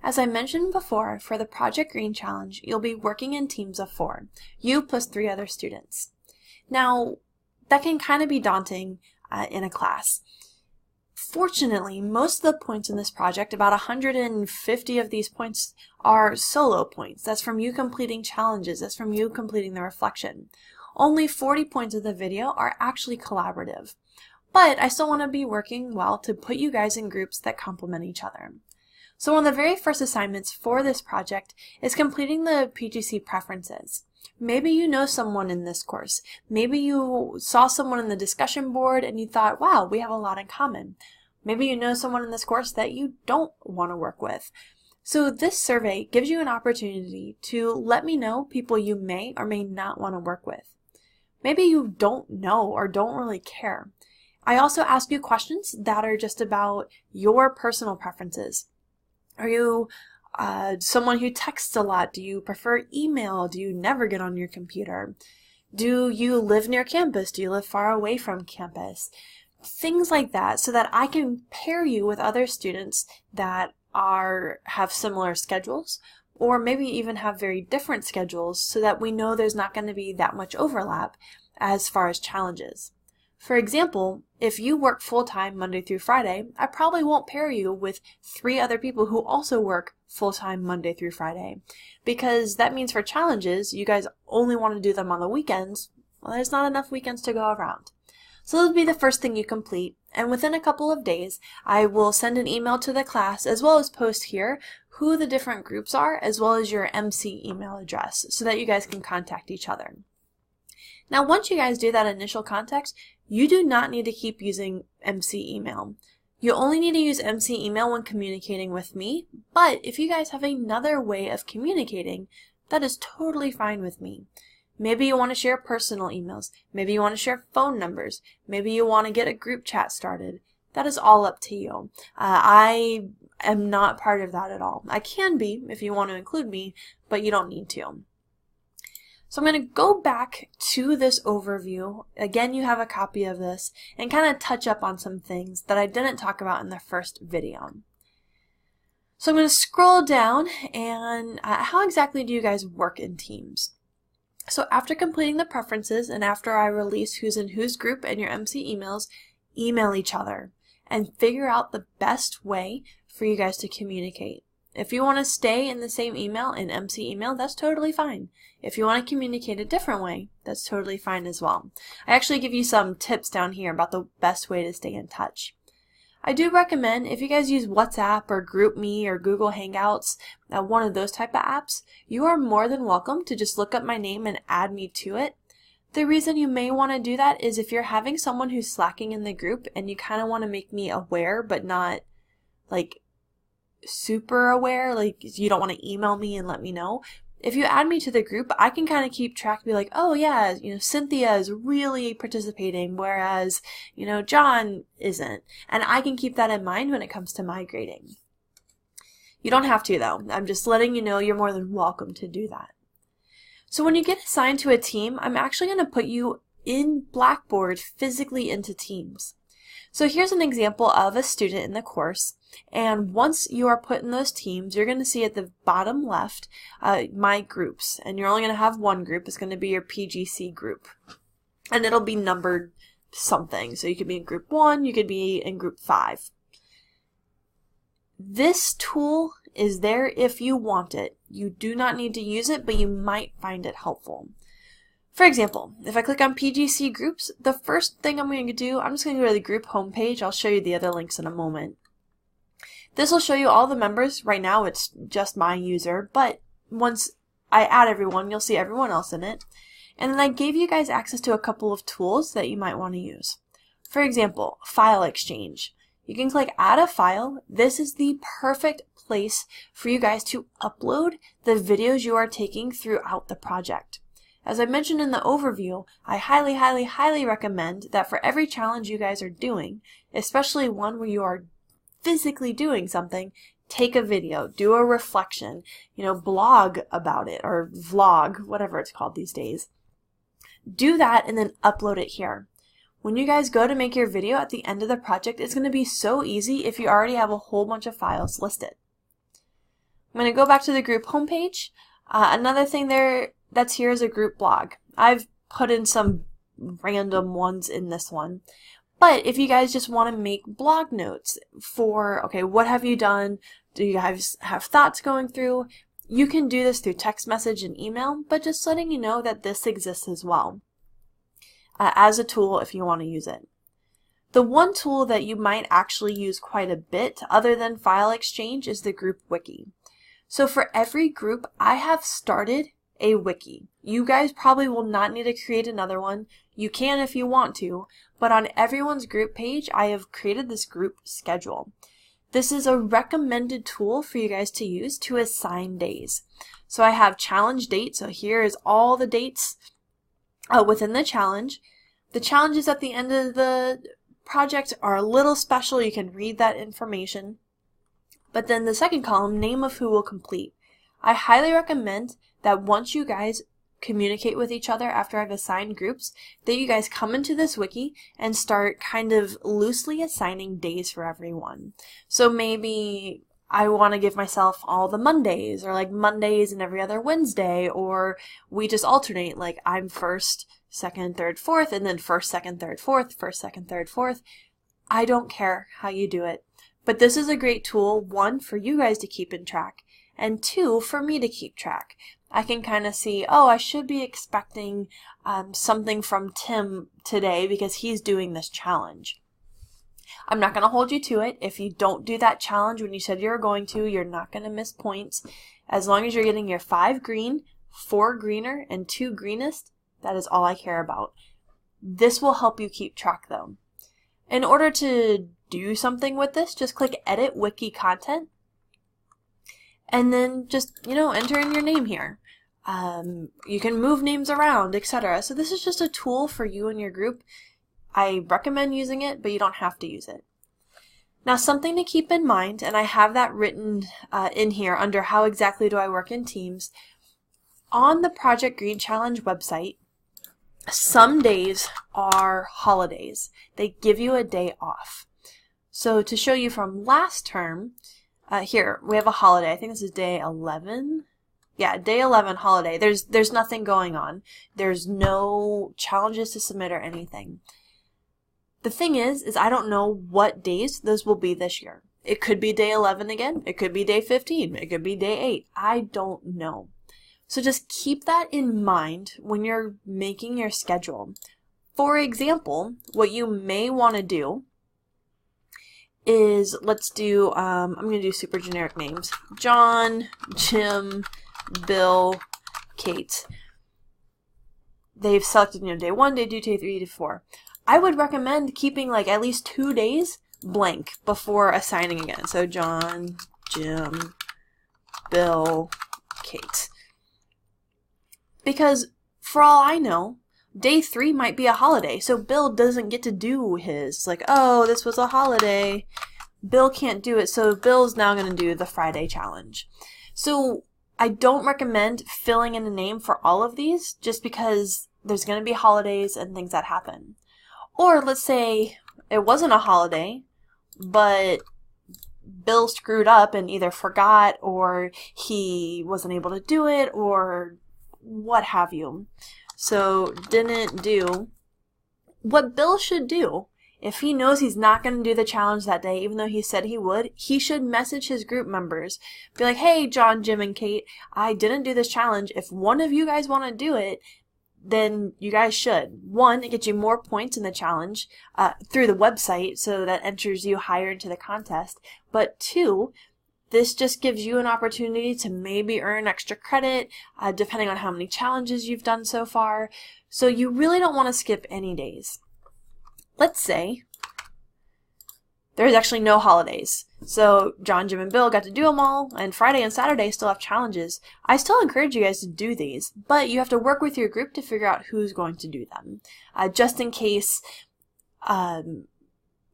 As I mentioned before, for the Project Green Challenge, you'll be working in teams of 4, you plus 3 other students. Now, that can kind of be daunting in a class. Fortunately, most of the points in this project, about 150 of these points, are solo points. That's from you completing challenges, that's from you completing the reflection. Only 40 points of the video are actually collaborative. But I still want to be working well to put you guys in groups that complement each other. So one of the very first assignments for this project is completing the Pgc Preferences. Maybe you know someone in this course. Maybe you saw someone in the discussion board and you thought, wow, we have a lot in common. Maybe you know someone in this course that you don't want to work with. So this survey gives you an opportunity to let me know people you may or may not want to work with. Maybe you don't know or don't really care. I also ask you questions that are just about your personal preferences. Are you someone who texts a lot? Do you prefer email? Do you never get on your computer? Do you live near campus? Do you live far away from campus? Things like that, so that I can pair you with other students that have similar schedules, or maybe even have very different schedules, so that we know there's not going to be that much overlap as far as challenges. For example, if you work full-time Monday through Friday, I probably won't pair you with 3 other people who also work full-time Monday through Friday, because that means for challenges, you guys only want to do them on the weekends. Well, there's not enough weekends to go around. So this will be the first thing you complete, and within a couple of days, I will send an email to the class as well as post here who the different groups are, as well as your MC email address, so that you guys can contact each other. Now, once you guys do that initial contact, you do not need to keep using MC email. You only need to use MC email when communicating with me, but if you guys have another way of communicating, that is totally fine with me. Maybe you want to share personal emails. Maybe you want to share phone numbers. Maybe you want to get a group chat started. That is all up to you. I am not part of that at all. I can be if you want to include me, but you don't need to. So I'm going to go back to this overview. Again, you have a copy of this, and kind of touch up on some things that I didn't talk about in the first video. So I'm going to scroll down, and how exactly do you guys work in teams? So after completing the preferences, and after I release who's in whose group and your MC emails, email each other and figure out the best way for you guys to communicate. If you want to stay in the same email, in MC email, that's totally fine. If you want to communicate a different way, that's totally fine as well. I actually give you some tips down here about the best way to stay in touch. I do recommend, if you guys use WhatsApp or GroupMe or Google Hangouts, one of those type of apps, you are more than welcome to just look up my name and add me to it. The reason you may want to do that is if you're having someone who's slacking in the group and you kind of want to make me aware, but not like super aware, like you don't want to email me and let me know. If you add me to the group, I can kind of keep track and be like, oh yeah, Cynthia is really participating, whereas, John isn't. And I can keep that in mind when it comes to my grading. You don't have to though. I'm just letting you know you're more than welcome to do that. So when you get assigned to a team, I'm actually going to put you in Blackboard physically into teams. So here's an example of a student in the course, and once you are put in those teams, you're going to see at the bottom left my groups, and you're only going to have one group. It's going to be your PGC group, and it'll be numbered something. So you could be in group 1, you could be in group 5. This tool is there if you want it. You do not need to use it, but you might find it helpful. For example, if I click on PGC groups, the first thing I'm going to do, I'm just going to go to the group homepage. I'll show you the other links in a moment. This will show you all the members. Right now it's just my user, but once I add everyone, you'll see everyone else in it. And then I gave you guys access to a couple of tools that you might want to use. For example, file exchange. You can click add a file. This is the perfect place for you guys to upload the videos you are taking throughout the project. As I mentioned in the overview, I highly recommend that for every challenge you guys are doing, especially one where you are physically doing something, take a video, do a reflection, blog about it, or vlog, whatever it's called these days. Do that and then upload it here. When you guys go to make your video at the end of the project, it's going to be so easy if you already have a whole bunch of files listed. I'm going to go back to the group homepage. Another thing that's here is a group blog. I've put in some random ones in this one. But if you guys just want to make blog notes for, okay, what have you done? Do you guys have thoughts going through? You can do this through text message and email, but just letting you know that this exists as well as a tool if you want to use it. The one tool that you might actually use quite a bit other than file exchange is the Group Wiki. So for every group, I have started a wiki. You guys probably will not need to create another one. You can if you want to, but on everyone's group page, I have created this group schedule. This is a recommended tool for you guys to use to assign days. So I have challenge dates. So here is all the dates within the challenge. The challenges at the end of the project are a little special. You can read that information. But then the second column, name of who will complete. I highly recommend that once you guys communicate with each other after I've assigned groups, that you guys come into this wiki and start kind of loosely assigning days for everyone. So maybe I want to give myself all the Mondays, or like Mondays and every other Wednesday, or we just alternate, like I'm first, second, third, fourth, and then first, second, third, fourth, first, second, third, fourth. I don't care how you do it. But this is a great tool, one, for you guys to keep in track, and two, for me to keep track. I can kind of see, oh, I should be expecting something from Tim today because he's doing this challenge. I'm not going to hold you to it. If you don't do that challenge when you said you were going to, you're not going to miss points. As long as you're getting your 5 green, 4 greener, and 2 greenest, that is all I care about. This will help you keep track though. In order to do something with this, just click Edit Wiki Content, and then just, enter in your name here. You can move names around, etc. So this is just a tool for you and your group. I recommend using it, but you don't have to use it. Now, something to keep in mind, and I have that written in here under how exactly do I work in teams. On the Project Green Challenge website, some days are holidays. They give you a day off. So to show you from last term, here we have a holiday. I think this is day 11. Yeah, day 11 holiday. There's nothing going on. There's no challenges to submit or anything. The thing is I don't know what days those will be this year. It could be day 11 again. It could be day 15. It could be day 8. I don't know. So just keep that in mind when you're making your schedule. For example, what you may want to do is, let's do, I'm going to do super generic names. John, Jim, Bill, Kate. They've selected, day 1, day 2, day 3, day 4. I would recommend keeping like at least 2 days blank before assigning again. So John, Jim, Bill, Kate. Because for all I know, day 3 might be a holiday, so Bill doesn't get to do his. Like, oh, this was a holiday. Bill can't do it, so Bill's now going to do the Friday challenge. So I don't recommend filling in a name for all of these, just because there's going to be holidays and things that happen. Or let's say it wasn't a holiday, but Bill screwed up and either forgot, or he wasn't able to do it, or what have you. So didn't do. What Bill should do, if he knows he's not going to do the challenge that day, even though he said he would, he should message his group members. Be like, hey, John, Jim, and Kate, I didn't do this challenge. If one of you guys want to do it, then you guys should. 1, it gets you more points in the challenge through the website, so that enters you higher into the contest. But 2, this just gives you an opportunity to maybe earn extra credit, depending on how many challenges you've done so far. So you really don't want to skip any days. Let's say there's actually no holidays. So John, Jim, and Bill got to do them all, and Friday and Saturday still have challenges. I still encourage you guys to do these, but you have to work with your group to figure out who's going to do them. Just in case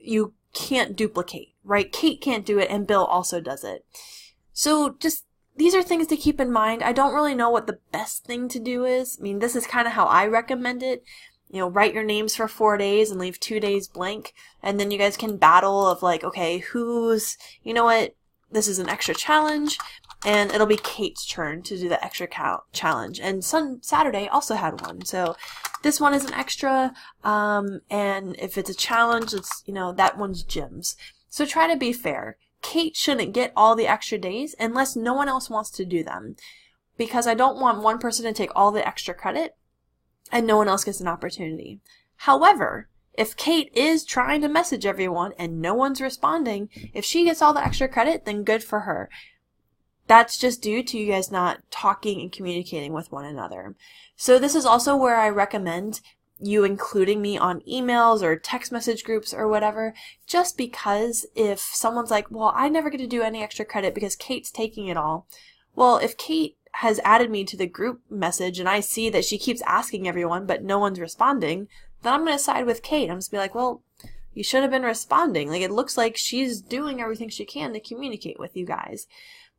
you can't duplicate, right? Kate can't do it, and Bill also does it. So just, these are things to keep in mind. I don't really know what the best thing to do is. I mean, this is kind of how I recommend it. Write your names for 4 days and leave 2 days blank, and then you guys can battle of like, okay, who's, you know what, this is an extra challenge. and it'll be Kate's turn to do the extra challenge. And Saturday also had one, so this one is an extra, and if it's a challenge, it's, you know, that one's Jim's. So try to be fair. Kate shouldn't get all the extra days unless no one else wants to do them, because I don't want one person to take all the extra credit and no one else gets an opportunity. However, if Kate is trying to message everyone and no one's responding, if she gets all the extra credit, then good for her. That's just due to you guys not talking and communicating with one another. So this is also where I recommend you including me on emails or text message groups or whatever, just because if someone's like, well, I never get to do any extra credit because Kate's taking it all. Well, if Kate has added me to the group message and I see that she keeps asking everyone but no one's responding, then I'm going to side with Kate. I'm just be like, well, you should have been responding. Like, it looks like she's doing everything she can to communicate with you guys.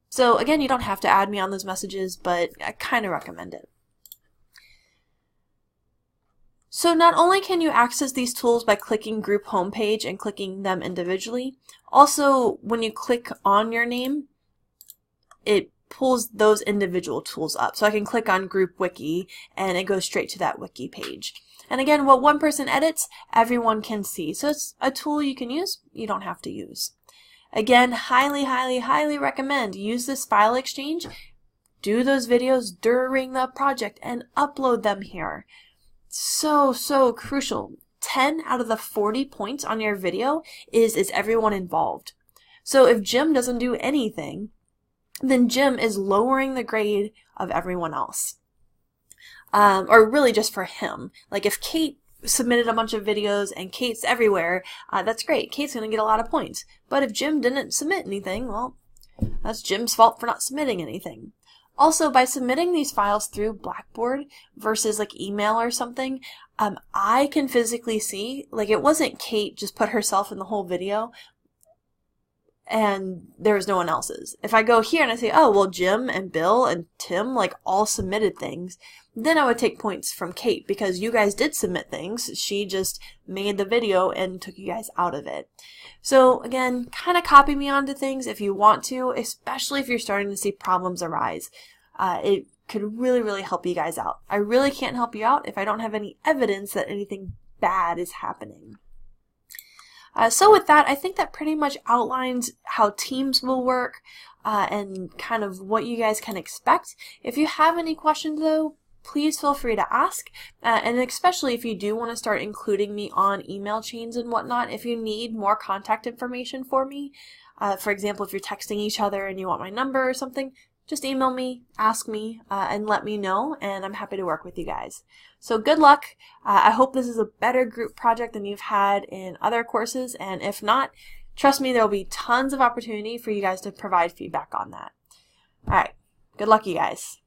So again, you don't have to add me on those messages, but I kind of recommend it. So not only can you access these tools by clicking group homepage and clicking them individually, also when you click on your name, it pulls those individual tools up. So I can click on Group Wiki and it goes straight to that wiki page. And again, what one person edits, everyone can see. So it's a tool you can use, you don't have to use. Again, highly recommend use this file exchange, do those videos during the project and upload them here. So crucial. 10 out of the 40 points on your video is everyone involved. So if Jim doesn't do anything, then Jim is lowering the grade of everyone else. Or really just for him. Like if Kate submitted a bunch of videos and Kate's everywhere, that's great. Kate's going to get a lot of points. But if Jim didn't submit anything, well, that's Jim's fault for not submitting anything. Also, by submitting these files through Blackboard versus like email or something, I can physically see, like it wasn't Kate just put herself in the whole video and there was no one else's. If I go here and I say, oh, well, Jim and Bill and Tim like all submitted things, then I would take points from Kate because you guys did submit things. She just made the video and took you guys out of it. So again, kind of copy me onto things if you want to, especially if you're starting to see problems arise. It could really help you guys out. I really can't help you out if I don't have any evidence that anything bad is happening. So with that, I think that pretty much outlines how teams will work and kind of what you guys can expect. If you have any questions though, please feel free to ask, and especially if you do want to start including me on email chains and whatnot, if you need more contact information for me, for example, if you're texting each other and you want my number or something, just email me, ask me, and let me know, and I'm happy to work with you guys. So good luck. I hope this is a better group project than you've had in other courses, and if not, trust me, there will be tons of opportunity for you guys to provide feedback on that. All right, good luck, you guys.